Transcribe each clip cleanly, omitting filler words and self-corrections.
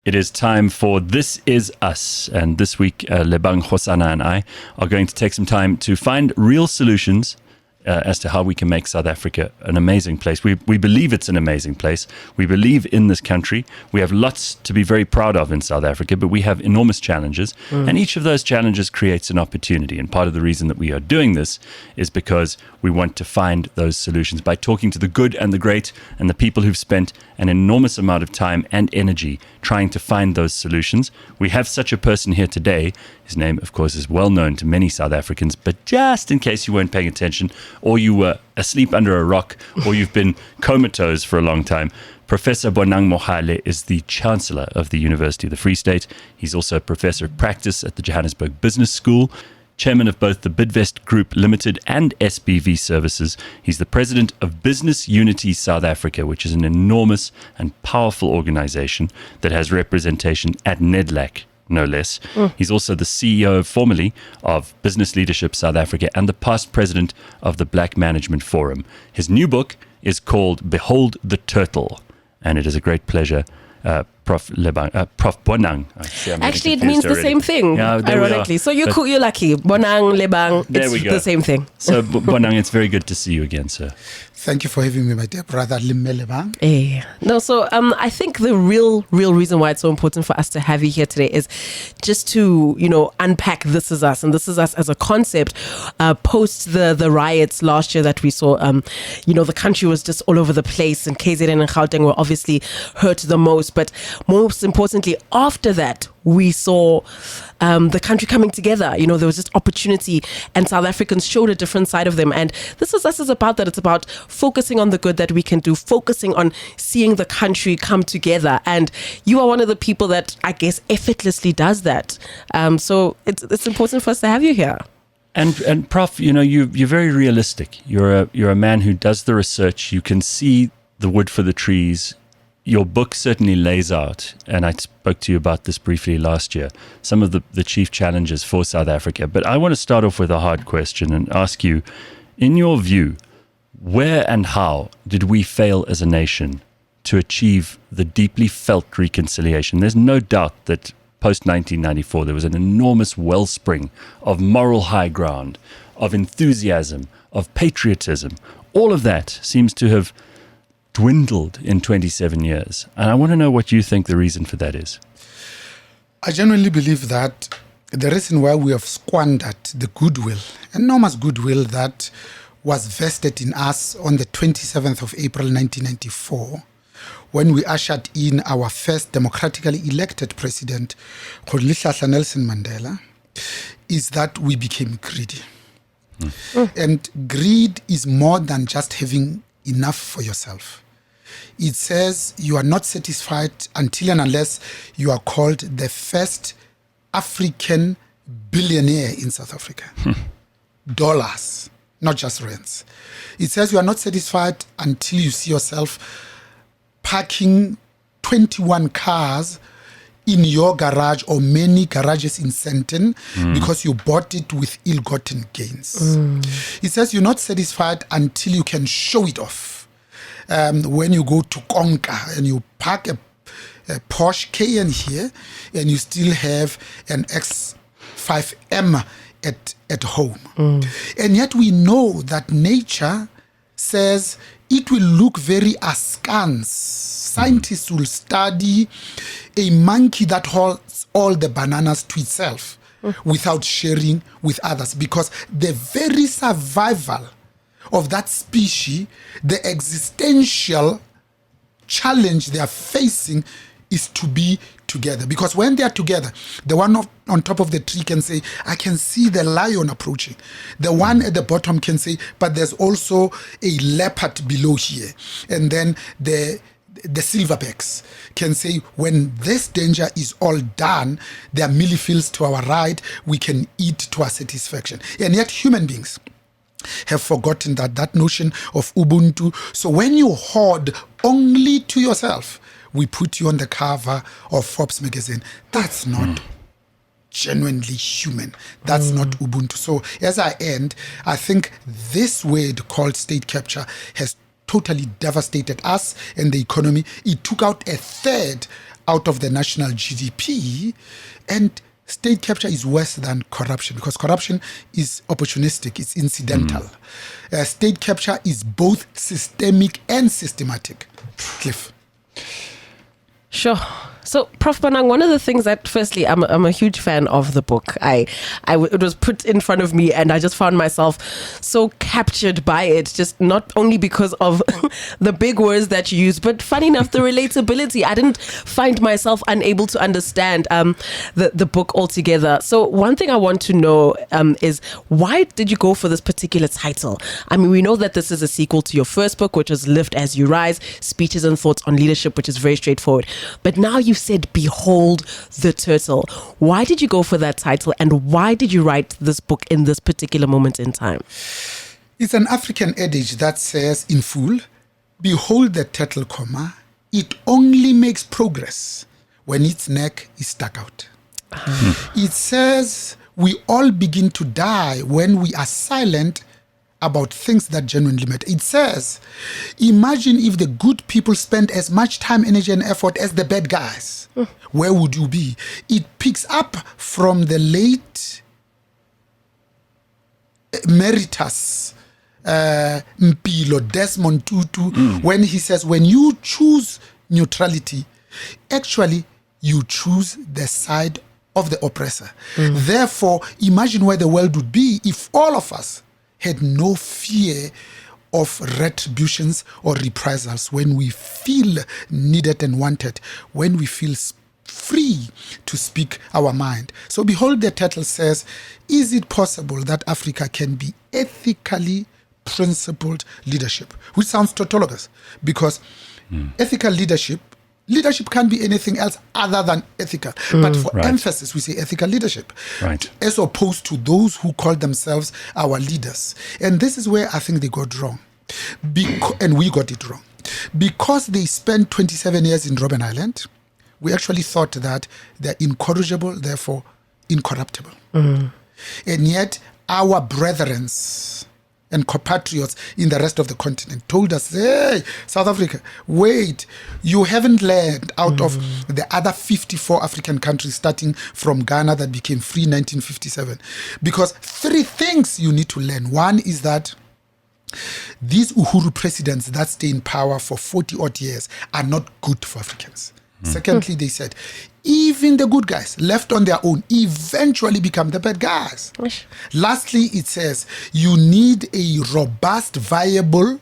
It is time for This Is Us. And this week, Lebang, Hosana and I are going to take some time to find real solutions as to how we can make South Africa an amazing place. We believe it's an amazing place. We believe in this country. We have lots to be very proud of in South Africa, but we have enormous challenges. And each of those challenges creates an opportunity. And part of the reason that we are doing this is because we want to find those solutions by talking to the good and the great and the people who've spent an enormous amount of time and energy trying to find those solutions. We have such a person here today. His name, of course, is well known to many South Africans, but just in case you weren't paying attention, or you were asleep under a rock, or you've been comatose for a long time, Professor Bonang Mohale is the Chancellor of the University of the Free State. He's also a Professor of Practice at the Johannesburg Business School, Chairman of both the Bidvest Group Limited and SBV Services. He's the President of Business Unity South Africa, which is an enormous and powerful organization that has representation at NEDLAC, no less. He's also the CEO formerly of Business Leadership South Africa and the past president of the Black Management Forum. His new book is called Behold the Turtle, and it is a great pleasure. Prof. Bonang. Actually, it means the same thing, ironically. So you're lucky. Bonang, Lebang, it's the same thing. So, Bonang, it's very good to see you again, sir. Thank you for having me, my dear brother, Lebang. No, so I think the real reason why it's so important for us to have you here today is just to, unpack This Is Us. And This Is Us as a concept post the riots last year that we saw. The country was just all over the place, and KZN and Gauteng were obviously hurt the most. But most importantly, after that, we saw the country coming together. There was just opportunity, and South Africans showed a different side of them. And This Is Us is about that. It's about focusing on the good that we can do, focusing on seeing the country come together. And you are one of the people that, I guess, effortlessly does that. So it's important for us to have you here. And Prof, you're very realistic. You're a man who does the research. You can see the wood for the trees. Your book certainly lays out, and I spoke to you about this briefly last year, some of the chief challenges for South Africa. But I want to start off with a hard question and ask you, in your view, where and how did we fail as a nation to achieve the deeply felt reconciliation? There's no doubt that post-1994, there was an enormous wellspring of moral high ground, of enthusiasm, of patriotism. All of that seems to have dwindled in 27 years. And I want to know what you think the reason for that is. I genuinely believe that the reason why we have squandered the goodwill, enormous goodwill that was vested in us on the 27th of April 1994, when we ushered in our first democratically elected president, Rolihlahla Nelson Mandela, is that we became greedy. And greed is more than just having enough for yourself. It says you are not satisfied until and unless you are called the first African billionaire in South Africa. Dollars, not just rands. It says you are not satisfied until you see yourself parking 21 cars in your garage or many garages in Sandton because you bought it with ill-gotten gains. It says you're not satisfied until you can show it off. When you go to Konka and you park a Porsche Cayenne here and you still have an X5M at home. And yet we know that nature says it will look very askance. Scientists will study a monkey that holds all the bananas to itself without sharing with others, because the very survival of that species, the existential challenge they are facing is to be together. Because when they are together, the one on top of the tree can say, I can see the lion approaching. The one at the bottom can say, but there's also a leopard below here. And then the silverbacks can say, when this danger is all done, there are mealyfields to our right, we can eat to our satisfaction. And yet human beings have forgotten that notion of Ubuntu. So when you hoard only to yourself, we put you on the cover of Forbes magazine. That's not genuinely human. That's not Ubuntu. So as I end, I think this word called state capture has totally devastated us and the economy. It took out a third out of the national GDP, and state capture is worse than corruption because corruption is opportunistic, it's incidental. State capture is both systemic and systematic. Cliff. Sure. So, Prof. Bonang, one of the things that, firstly, I'm a huge fan of the book. It was put in front of me, and I just found myself so captured by it. Just not only because of the big words that you use, but funny enough, the relatability. I didn't find myself unable to understand the book altogether. So, one thing I want to know is why did you go for this particular title? I mean, we know that this is a sequel to your first book, which was Lift As You Rise: Speeches and Thoughts on Leadership, which is very straightforward. But now you said, "Behold the turtle." Why did you go for that title, and why did you write this book in this particular moment in time? It's an African adage that says in full, "Behold the turtle, comma, it only makes progress when its neck is stuck out." It says we all begin to die when we are silent about things that genuinely matter. It says, imagine if the good people spend as much time, energy, and effort as the bad guys. Where would you be? It picks up from the late Emeritus Mpilo Desmond Tutu when he says, when you choose neutrality, actually you choose the side of the oppressor. Therefore, imagine where the world would be if all of us had no fear of retributions or reprisals, when we feel needed and wanted, when we feel free to speak our mind. So behold, the title says, is it possible that Africa can be ethically principled leadership? Which sounds tautologous, because ethical leadership can't be anything else other than ethical. But for emphasis, we say ethical leadership, as opposed to those who call themselves our leaders. And this is where I think they got wrong. And we got it wrong. Because they spent 27 years in Robben Island, we actually thought that they're incorrigible, therefore incorruptible. And yet, our brethren and compatriots in the rest of the continent told us, hey, South Africa, wait, you haven't learned out of the other 54 African countries, starting from Ghana that became free in 1957. Because three things you need to learn. One is that these Uhuru presidents that stay in power for 40 odd years are not good for Africans. Secondly, they said, even the good guys left on their own eventually become the bad guys. Lastly, it says you need a robust, viable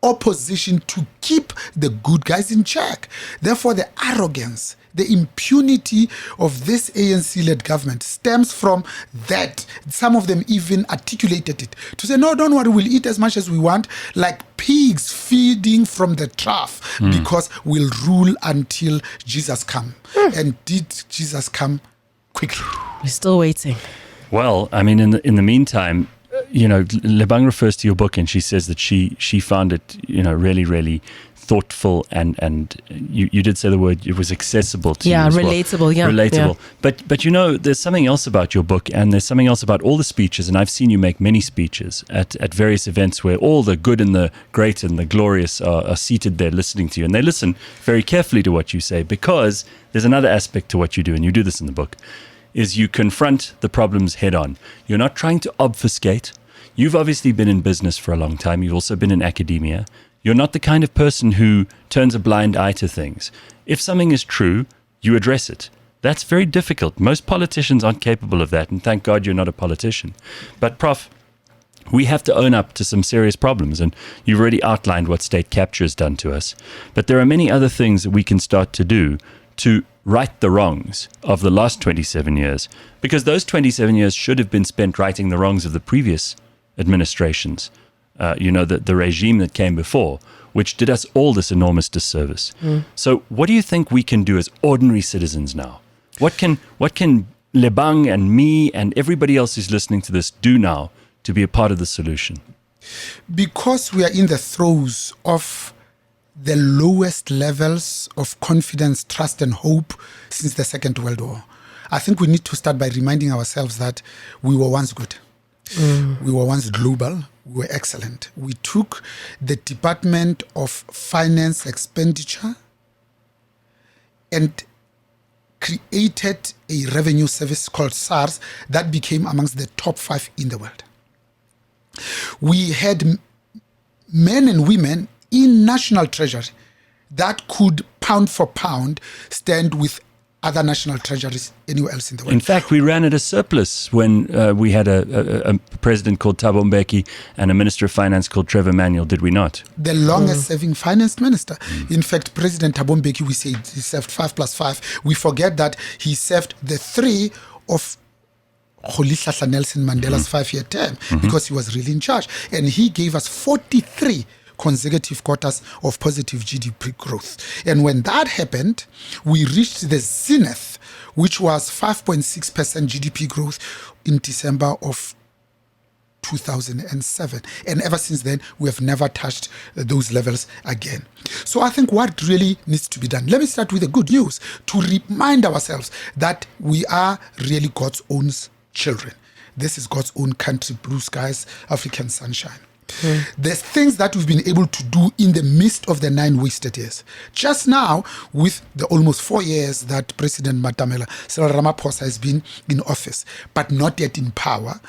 opposition to keep the good guys in check. Therefore, the arrogance, the impunity of this ANC-led government stems from that. Some of them even articulated it to say, no, don't worry, we'll eat as much as we want, like pigs feeding from the trough, because we'll rule until Jesus come. And did Jesus come quickly? We're still waiting. Well, I mean, in the meantime, Lebang refers to your book, and she says that she found it, really, really thoughtful, and you did say the word, it was accessible to you as relatable, well. Relatable. But there's something else about your book, and there's something else about all the speeches, and I've seen you make many speeches at various events where all the good and the great and the glorious are seated there listening to you, and they listen very carefully to what you say, because there's another aspect to what you do, and you do this in the book, is you confront the problems head on. You're not trying to obfuscate. You've obviously been in business for a long time. You've also been in academia. You're not the kind of person who turns a blind eye to things. If something is true, you address it. That's very difficult. Most politicians aren't capable of that, and thank God you're not a politician. But Prof, we have to own up to some serious problems, and you've already outlined what state capture has done to us. But there are many other things that we can start to do to right the wrongs of the last 27 years, because those 27 years should have been spent righting the wrongs of the previous administrations. The regime that came before, which did us all this enormous disservice. So what do you think we can do as ordinary citizens now? What can Lebang and me and everybody else who's listening to this do now to be a part of the solution? Because we are in the throes of the lowest levels of confidence, trust, and hope since the Second World War, I think we need to start by reminding ourselves that we were once good. We were once global. We were excellent. We took the Department of Finance expenditure and created a revenue service called SARS that became amongst the top 5 in the world. We had men and women in national treasury that could pound for pound stand with other national treasuries anywhere else in the world. In fact, we ran at a surplus when we had a president called Thabo Mbeki and a minister of finance called Trevor Manuel, did we not? The longest serving finance minister. In fact, President Thabo Mbeki, we say he served 5 plus 5. We forget that he served the 3 of Rolihlahla Nelson Mandela's 5-year term because he was really in charge. And he gave us 43 consecutive quarters of positive GDP growth. And when that happened, we reached the zenith, which was 5.6% GDP growth in December of 2007. And ever since then, we have never touched those levels again. So I think what really needs to be done, let me start with the good news, to remind ourselves that we are really God's own children. This is God's own country, blue skies, African sunshine. There's things that we've been able to do in the midst of the 9 wasted years. Just now, with the almost 4 years that President Matamela Cyril Ramaphosa has been in office, but not yet in power,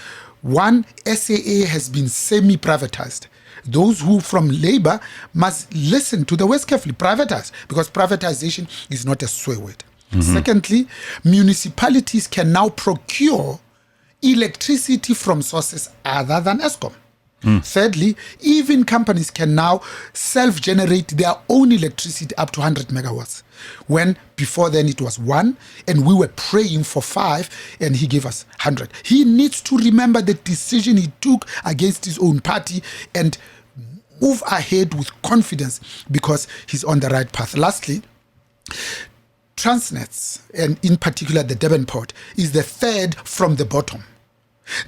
one, SAA has been semi-privatized. Those who from labor must listen to the words carefully. Privatize, because privatization is not a swear word. Secondly, municipalities can now procure electricity from sources other than Eskom. Thirdly, even companies can now self-generate their own electricity up to 100 megawatts. When before then it was 1, and we were praying for 5, and he gave us 100. He needs to remember the decision he took against his own party and move ahead with confidence because he's on the right path. Lastly, Transnets, and in particular the Durban port, is the 3rd from the bottom.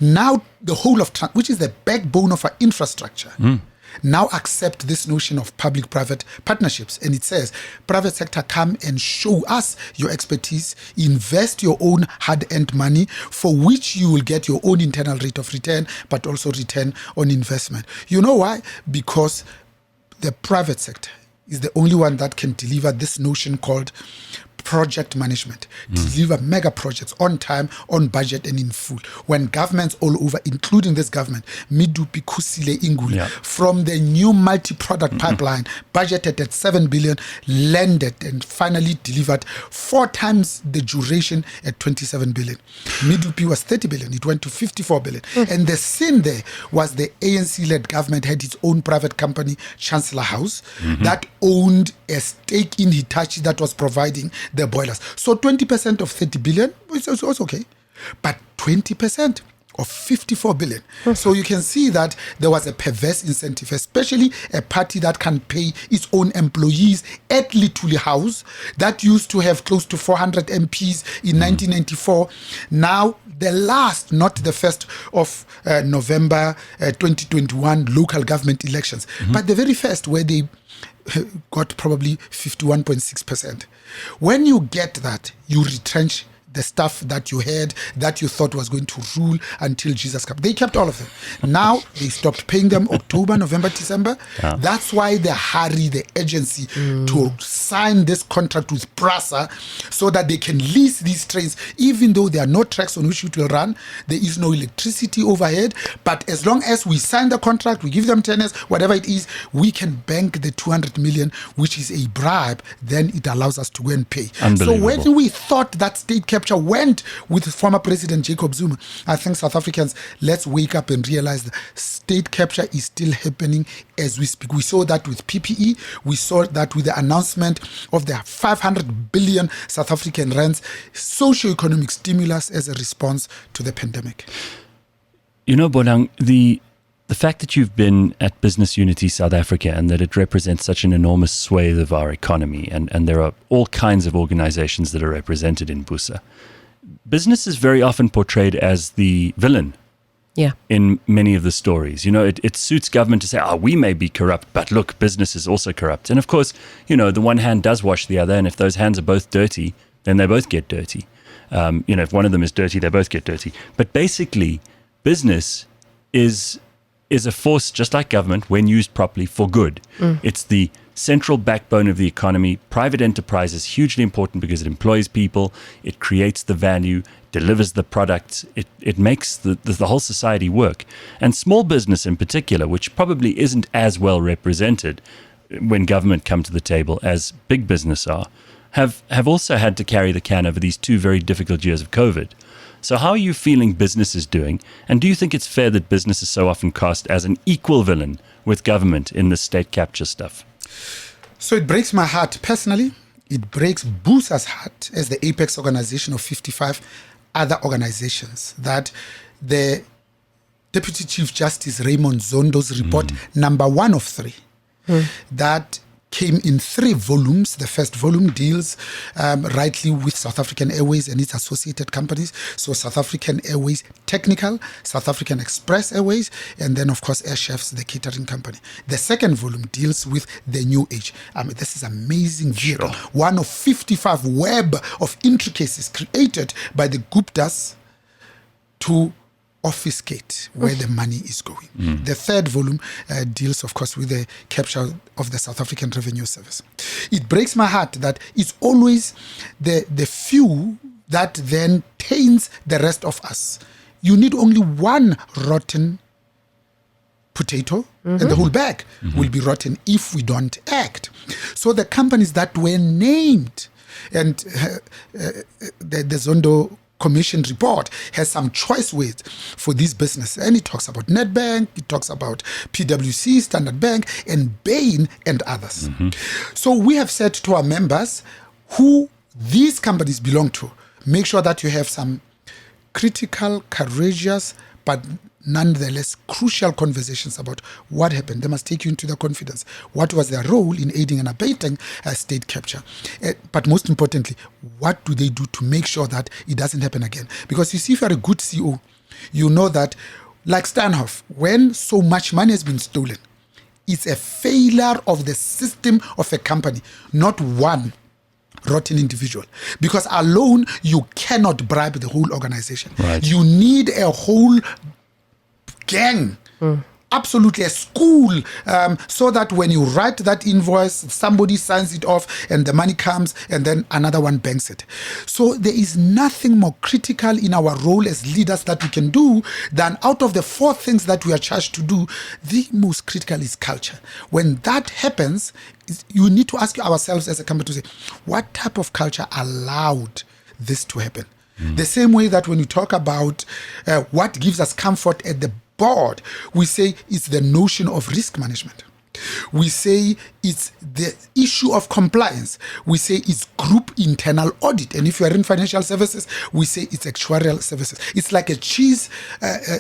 Now the whole of which is the backbone of our infrastructure, now accept this notion of public-private partnerships. And it says, private sector, come and show us your expertise, invest your own hard-earned money for which you will get your own internal rate of return, but also return on investment. You know why? Because the private sector is the only one that can deliver this notion called project management, deliver mega projects on time, on budget, and in full. When governments all over, including this government, Midupi, Kusile, Inguli, from the new multi-product pipeline, budgeted at 7 billion, landed and finally delivered 4 times the duration at 27 billion. Midupi was 30 billion, it went to 54 billion. And the sin there was the ANC-led government had its own private company, Chancellor House, that owned a stake in Hitachi that was providing the boilers. So 20% of 30 billion is also okay. But 20% of 54 billion. So you can see that there was a perverse incentive, especially a party that can pay its own employees at Lituli House that used to have close to 400 MPs in 1994. Now, the last, not the 1st of November 2021 local government elections, but the very first where they got probably 51.6%. When you get that, you retrench the stuff that you had, that you thought was going to rule until Jesus came. They kept all of them. Now they stopped paying them October, November, December. That's why the hurry, the urgency to sign this contract with PRASA so that they can lease these trains, even though there are no tracks on which it will run. There is no electricity overhead. But as long as we sign the contract, we give them tenants, whatever it is, we can bank the 200 million, which is a bribe. Then it allows us to go and pay. So when we thought that state capture went with former President Jacob Zuma, I think South Africans, let's wake up and realize that state capture is still happening as we speak. We saw that with PPE. We saw that with the announcement of the 500 billion South African rands socio-economic stimulus as a response to the pandemic. You know, Bonang, the fact that you've been at Business Unity South Africa and that it represents such an enormous swathe of our economy, and there are all kinds of organizations that are represented in BUSA, business is very often portrayed as the villain in many of the stories. You know, it suits government to say, we may be corrupt, but look, business is also corrupt. And of course, you know, the one hand does wash the other, and if those hands are both dirty, then they both get dirty. You know, if one of them is dirty, they both get dirty. But basically, business is a force just like government when used properly for good. It's the central backbone of the economy. Private enterprise is hugely important because it employs people, it creates the value, delivers the products, it makes the whole society work. And small business in particular, which probably isn't as well represented when government come to the table as big business are, have also had to carry the can over these 2 very difficult years of COVID. So how are you feeling business is doing? And do you think it's fair that business is so often cast as an equal villain with government in the state capture stuff? So it breaks my heart personally. It breaks BUSA's heart as the apex organization of 55 other organizations that the Deputy Chief Justice Raymond Zondo's report, number 1 of 3, that came in 3 volumes. The first volume deals rightly with South African Airways and its associated companies. So South African Airways Technical, South African Express Airways, and then, of course, Air Chefs, the catering company. The second volume deals with the new age. This is amazing vehicle. Sure. One of 55 web of intricacies created by the Guptas to obfuscate where the money is going. The third volume deals, of course, with the capture of the South African Revenue Service. It breaks my heart that it's always the few that then taints the rest of us. You need only one rotten potato and the whole bag will be rotten if we don't act. So the companies that were named, and the Zondo Commission report has some choice words for this business, and it talks about Nedbank, it talks about PwC, Standard Bank, and Bain, and others. So we have said to our members who these companies belong to, make sure that you have some critical, courageous, but nonetheless crucial conversations about what happened. They must take you into the confidence. What was their role in aiding and abetting state capture? But most importantly, what do they do to make sure that it doesn't happen again? Because you see, if you're a good CEO, you know that, like Steinhoff, when so much money has been stolen, it's a failure of the system of a company, not one rotten individual. Because alone, you cannot bribe the whole organization. Right. You need a whole gang, absolutely a school, so that when you write that invoice, somebody signs it off and the money comes and then another one banks it. So there is nothing more critical in our role as leaders that we can do than, out of the 4 things that we are charged to do, the most critical is culture. When that happens, you need to ask ourselves as a company to say, what type of culture allowed this to happen? The same way that when you talk about what gives us comfort at the board, we say it's the notion of risk management. We say it's the issue of compliance. We say it's group internal audit. And if you are in financial services, we say it's actuarial services. It's like a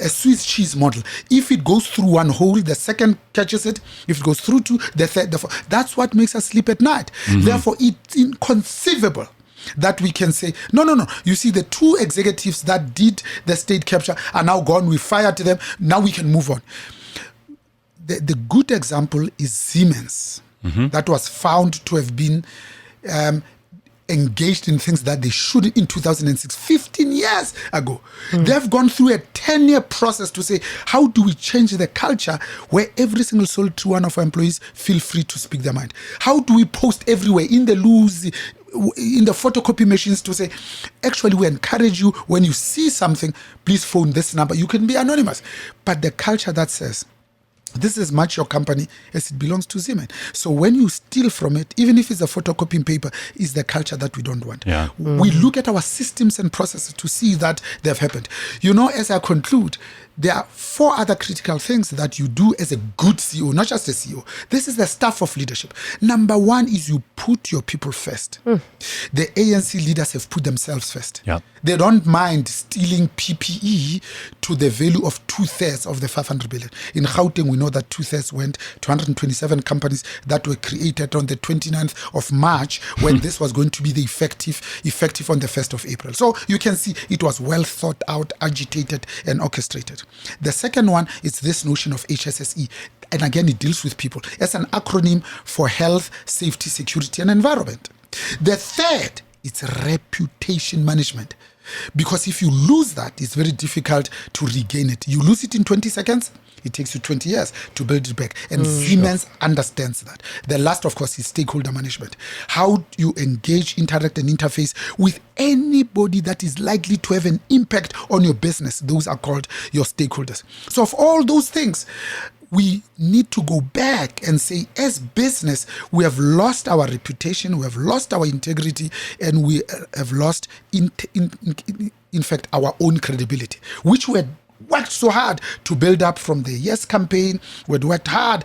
Swiss cheese model. If it goes through one hole, the second catches it. If it goes through 2, the third, the fourth. That's what makes us sleep at night. Therefore, it's inconceivable that we can say, no. You see, the 2 executives that did the state capture are now gone. We fired them. Now we can move on. The good example is Siemens, that was found to have been engaged in things that they shouldn't in 2006, 15 years ago. They've gone through a 10-year process to say, how do we change the culture where every single solitary one of our employees feel free to speak their mind? How do we post everywhere, in the loos, in the photocopy machines, to say, actually, we encourage you, when you see something, please phone this number. You can be anonymous. But the culture that says, this is as much your company as it belongs to Siemens. So when you steal from it, even if it's a photocopying paper, is the culture that we don't want. Yeah. We look at our systems and processes to see that they've happened. You know, as I conclude, there are 4 other critical things that you do as a good CEO, not just a CEO. This is the stuff of leadership. Number 1 is you put your people first. The ANC leaders have put themselves first. Yeah. They don't mind stealing PPE to the value of 2/3 of the 500 billion. In Gauteng, we know that 2/3 went to 127 companies that were created on the 29th of March when this was going to be the effective on the 1st of April. So you can see it was well thought out, agitated, and orchestrated. The second one is this notion of HSSE. And again, it deals with people as an acronym for health, safety, security, and environment. The third, it's reputation management. Because if you lose that, it's very difficult to regain it. You lose it in 20 seconds, it takes you 20 years to build it back. And Siemens understands that. The last, of course, is stakeholder management. How you engage, interact, and interface with anybody that is likely to have an impact on your business. Those are called your stakeholders. So of all those things, we need to go back and say, as business, we have lost our reputation, we have lost our integrity, and we have lost, in fact, our own credibility, which we had worked so hard to build up from the Yes campaign. We had worked hard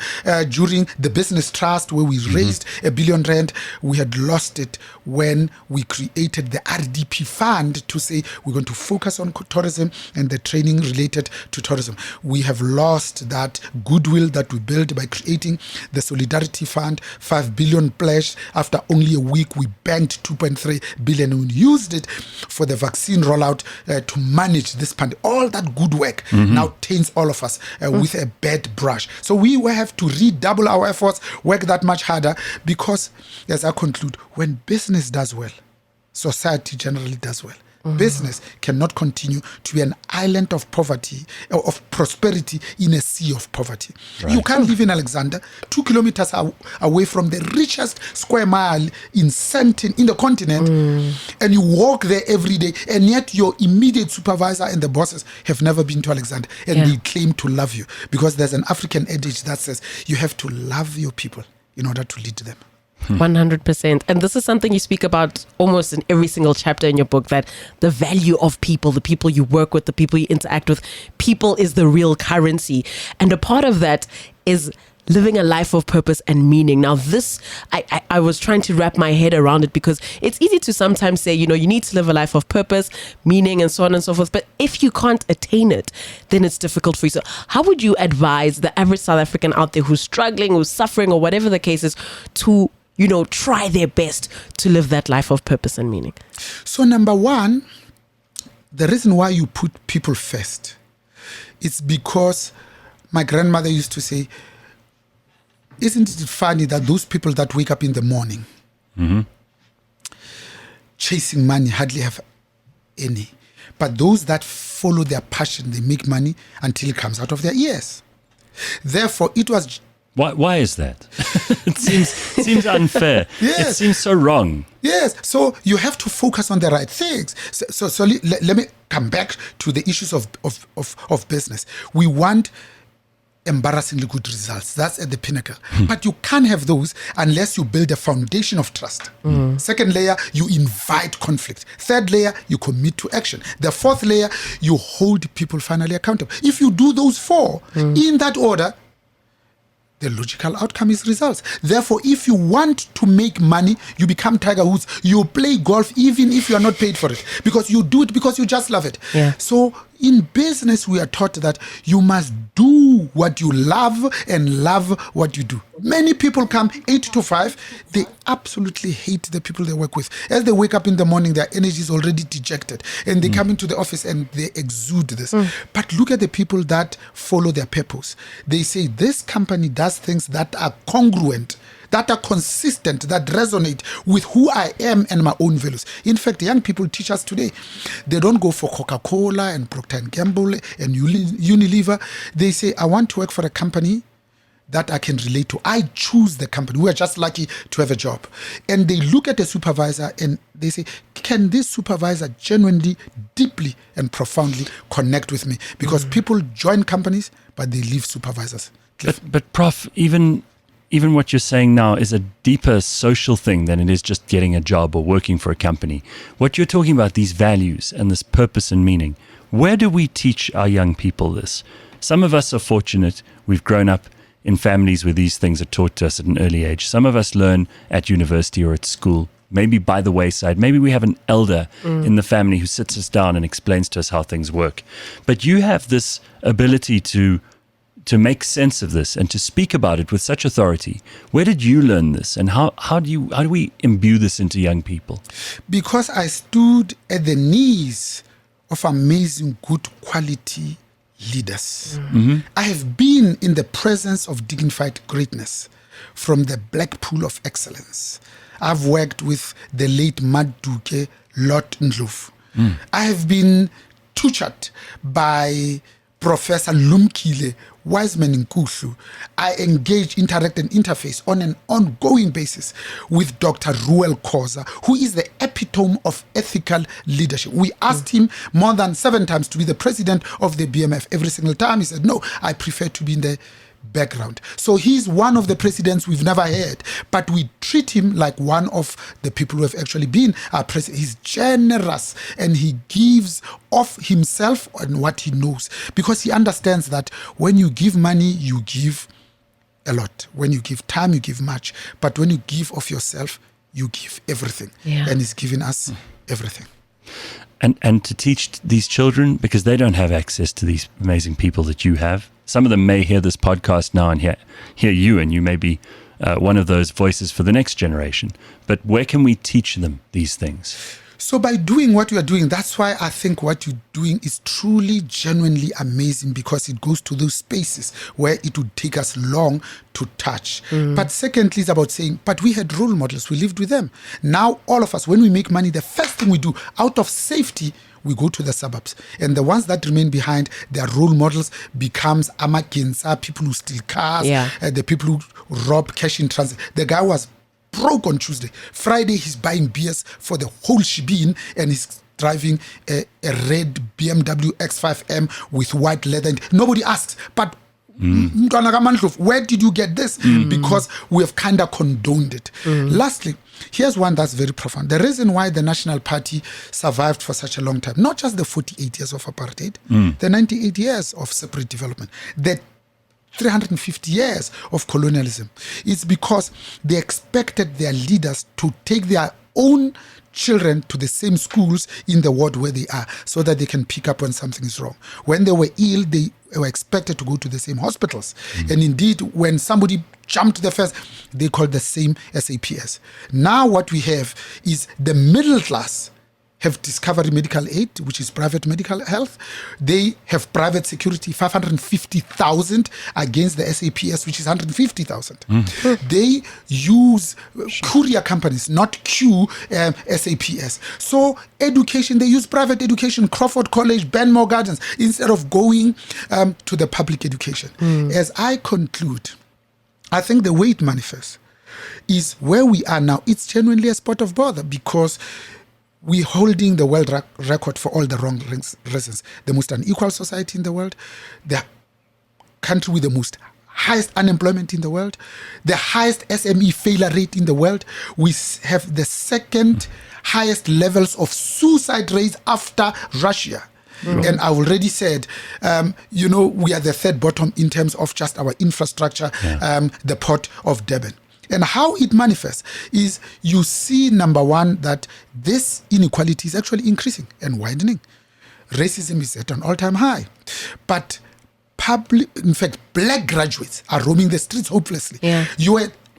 during the Business Trust, where we raised R1 billion. We had lost it when we created the RDP fund to say we're going to focus on tourism and the training related to tourism. We have lost that goodwill that we built by creating the Solidarity Fund, 5 billion pledged. After only a week, we banked 2.3 billion and we used it for the vaccine rollout to manage this pandemic. All that good work now taints all of us with a bad brush. So we will have to redouble our efforts, work that much harder, because, as I conclude, when business does well, society generally does well. Business cannot continue to be an island of poverty, of prosperity in a sea of poverty. Right. You can't live in Alexander, 2 kilometers away from the richest square mile in the continent, and you walk there every day, and yet your immediate supervisor and the bosses have never been to Alexander, and they claim to love you, because there's an African adage that says you have to love your people in order to lead them. 100%. And this is something you speak about almost in every single chapter in your book, that the value of people, the people you work with, the people you interact with, people is the real currency. And a part of that is living a life of purpose and meaning. Now this, I was trying to wrap my head around it, because it's easy to sometimes say, you need to live a life of purpose, meaning, and so on and so forth. But if you can't attain it, then it's difficult for you. So how would you advise the average South African out there who's struggling, who's suffering, or whatever the case is, to try their best to live that life of purpose and meaning? So number one, the reason why you put people first, it's because my grandmother used to say, isn't it funny that those people that wake up in the morning chasing money hardly have any, but those that follow their passion, they make money until it comes out of their ears. Therefore, it was... Why is that? It seems unfair. Yes. It seems so wrong. Yes. So you have to focus on the right things. So let me come back to the issues of business. We want embarrassingly good results. That's at the pinnacle. But you can't have those unless you build a foundation of trust. Second layer, you invite conflict. Third layer, you commit to action. The fourth layer, you hold people finally accountable. If you do those four in that order, the logical outcome is results. Therefore, if you want to make money, you become Tiger Woods. You play golf even if you are not paid for it, because you do it because you just love it. Yeah. So in business, we are taught that you must do what you love and love what you do. Many people come 8 to 5. They absolutely hate the people they work with. As they wake up in the morning, their energy is already dejected. And they come into the office and they exude this. But look at the people that follow their purpose. They say, this company does things that are congruent, that are consistent, that resonate with who I am and my own values. In fact, young people teach us today, they don't go for Coca-Cola and Procter & Gamble and Unilever. They say, I want to work for a company that I can relate to. I choose the company. We are just lucky to have a job. And they look at the supervisor and they say, can this supervisor genuinely, deeply and profoundly connect with me? Because people join companies, but they leave supervisors. But Prof, even what you're saying now is a deeper social thing than it is just getting a job or working for a company. What you're talking about, these values and this purpose and meaning, where do we teach our young people this? Some of us are fortunate. We've grown up in families where these things are taught to us at an early age. Some of us learn at university or at school, maybe by the wayside. Maybe we have an elder in the family who sits us down and explains to us how things work. But you have this ability to make sense of this and to speak about it with such authority. Where did you learn this, and how do we imbue this into young people? Because I stood at the knees of amazing, good quality leaders. I have been in the presence of dignified greatness from the black pool of excellence. I've worked with the late Maduke Lot Ndlovu. I have been tutored by Professor Lumkile Wiseman Nkuhlu. I engage, interact, and interface on an ongoing basis with Dr. Ruel Khoza, who is the epitome of ethical leadership. We asked him more than 7 times to be the president of the BMF. Every single time he said, no, I prefer to be in the background. So he's one of the presidents we've never had, but we treat him like one of the people who have actually been our president. He's generous and he gives of himself and what he knows, because he understands that when you give money, you give a lot. When you give time, you give much. But when you give of yourself, you give everything. Yeah. And he's given us everything. And to teach these children, because they don't have access to these amazing people that you have. Some of them may hear this podcast now and hear you, and you may be one of those voices for the next generation. But where can we teach them these things? So by doing what you are doing, that's why I think what you're doing is truly, genuinely amazing, because it goes to those spaces where it would take us long to touch. But secondly, it's about saying, but we had role models. We lived with them. Now, all of us, when we make money, the first thing we do out of safety, we go to the suburbs. And the ones that remain behind, their role models becomes amakinsa, people who steal cars, the people who rob cash in transit. The guy was broke on Tuesday. Friday, he's buying beers for the whole shebeen, and he's driving a red BMW X5M with white leather. Nobody asks, but where did you get this? Because we have kind of condoned it. Lastly, here's one that's very profound. The reason why the National Party survived for such a long time, not just the 48 years of apartheid, the 98 years of separate development, the 350 years of colonialism, it's because they expected their leaders to take their own children to the same schools in the ward where they are, so that they can pick up when something is wrong. When they were ill, they were expected to go to the same hospitals. And indeed, when somebody jumped the fence, they called the same SAPS. Now what we have is the middle class have Discovery Medical Aid, which is private medical health. They have private security, 550,000 against the SAPS, which is 150,000. They use courier companies, not SAPS. So education, they use private education, Crawford College, Benmore Gardens, instead of going to the public education. As I conclude, I think the way it manifests is where we are now. It's genuinely a spot of bother, because we're holding the world record for all the wrong reasons. The most unequal society in the world, the country with the most highest unemployment in the world, the highest SME failure rate in the world. We have the second highest levels of suicide rates after Russia. And I already said, we are the third bottom in terms of just our infrastructure, the Port of Durban. And how it manifests is you see, number one, that this inequality is actually increasing and widening. Racism is at an all-time high. But in fact, black graduates are roaming the streets hopelessly.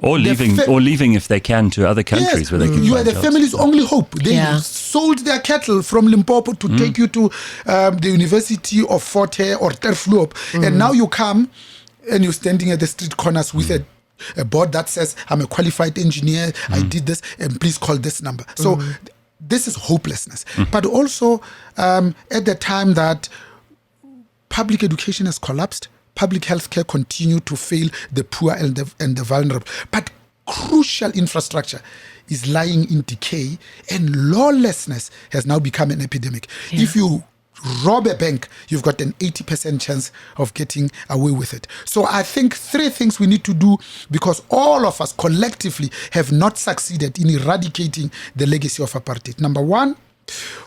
Or leaving if they can to other countries where they can. You are the jobs. family's only hope. They sold their cattle from Limpopo to take you to the University of Fort Hare or Terfloop. And now you come and you're standing at the street corners with a board that says, I'm a qualified engineer, I did this, and please call this number. So this is hopelessness. But also at the time that public education has collapsed, public health care continue to fail the poor and the vulnerable. But crucial infrastructure is lying in decay, and lawlessness has now become an epidemic. If you rob a bank, you've got an 80% chance of getting away with it. So I think 3 things we need to do, because all of us collectively have not succeeded in eradicating the legacy of apartheid. Number 1,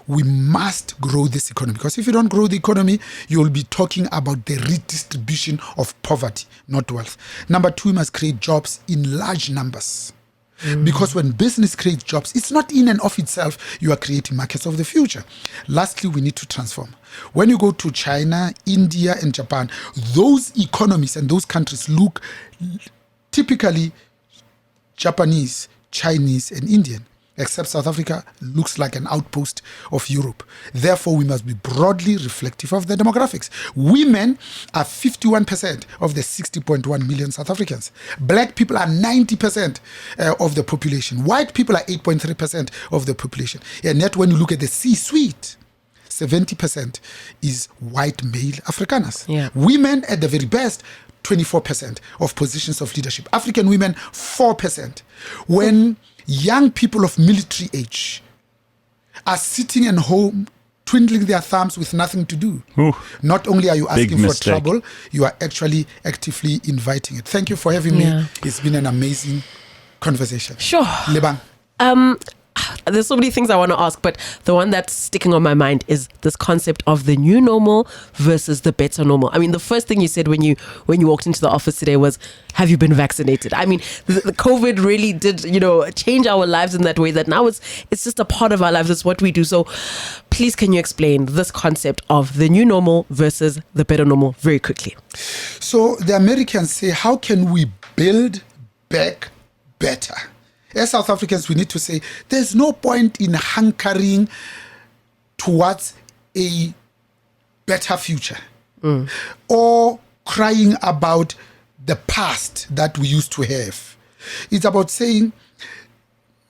we must grow this economy, because if you don't grow the economy, you'll be talking about the redistribution of poverty, not wealth. Number 2, we must create jobs in large numbers. Because when business creates jobs, it's not in and of itself, you are creating markets of the future. Lastly, we need to transform. When you go to China, India, and Japan, those economies and those countries look typically Japanese, Chinese, and Indian. except South Africa looks like an outpost of Europe. Therefore, we must be broadly reflective of the demographics. Women are 51% of the 60.1 million South Africans. Black people are 90% of the population. White people are 8.3% of the population. And yet when you look at the C-suite, 70% is white male Afrikaners. Yeah. Women at the very best, 24% of positions of leadership. African women, 4%. When young people of military age are sitting at home, twiddling their thumbs with nothing to do, not only are you asking for trouble, you are actually actively inviting it. Thank you for having me. It's been an amazing conversation. Sure. Lebang. There's so many things I want to ask, but the one that's sticking on my mind is this concept of the new normal versus the better normal. I mean, the first thing you said when you walked into the office today was, have you been vaccinated? I mean, the COVID really did, change our lives in that way that now it's just a part of our lives. It's what we do. So please, can you explain this concept of the new normal versus the better normal very quickly? So the Americans say, how can we build back better? As South Africans, we need to say there's no point in hankering towards a better future or crying about the past that we used to have. It's about saying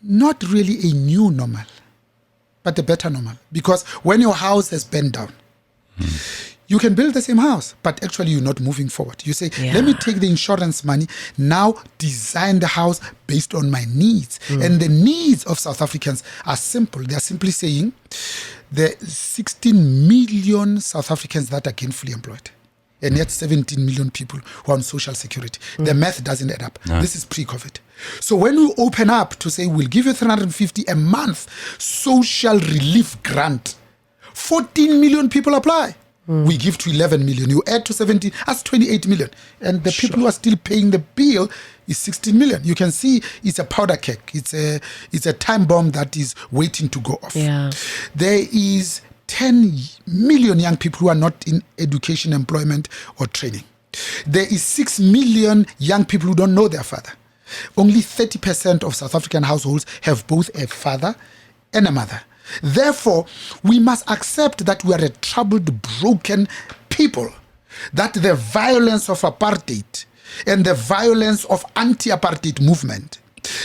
not really a new normal, but a better normal. Because when your house has burned down, you can build the same house, but actually you're not moving forward. You say, let me take the insurance money, now design the house based on my needs. And the needs of South Africans are simple. They are simply saying the 16 million South Africans that are gainfully employed, and yet 17 million people who are on social security. The math doesn't add up. No. This is pre-COVID. So when we open up to say we'll give you 350 a month social relief grant, 14 million people apply. We give to 11 million. You add to 17, that's 28 million. And the people who are still paying the bill is 16 million. You can see it's a powder keg. It's a time bomb that is waiting to go off. Yeah. There is 10 million young people who are not in education, employment, or training. There is 6 million young people who don't know their father. Only 30% of South African households have both a father and a mother. Therefore, we must accept that we are a troubled, broken people, that the violence of apartheid and the violence of anti-apartheid movement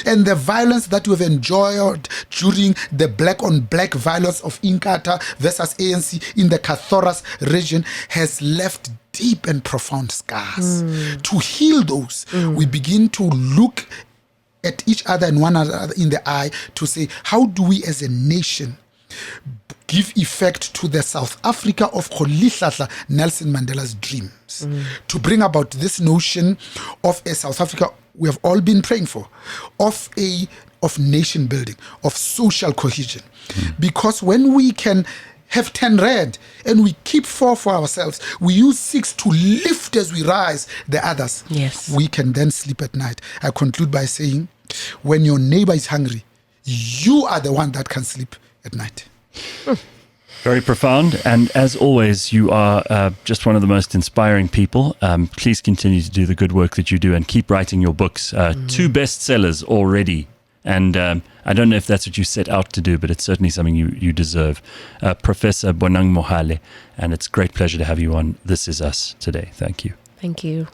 and the violence that we've enjoyed during the black-on-black violence of Inkatha versus ANC in the Kathoras region has left deep and profound scars. To heal those, we begin to look at each other and one another in the eye to say, how do we as a nation give effect to the South Africa of Rolihlahla Nelson Mandela's dreams, to bring about this notion of a South Africa we have all been praying for, of nation building, of social cohesion. Because when we can have 10 rand and we keep 4 for ourselves, we use 6 to lift as we rise the others. Yes. We can then sleep at night. I conclude by saying, when your neighbor is hungry, you are the one that can sleep at night. Very profound. And as always, you are just one of the most inspiring people. Please continue to do the good work that you do and keep writing your books. 2 bestsellers already. And I don't know if that's what you set out to do, but it's certainly something you deserve. Professor Bonang Mohale, and it's a great pleasure to have you on This Is Us today. Thank you. Thank you.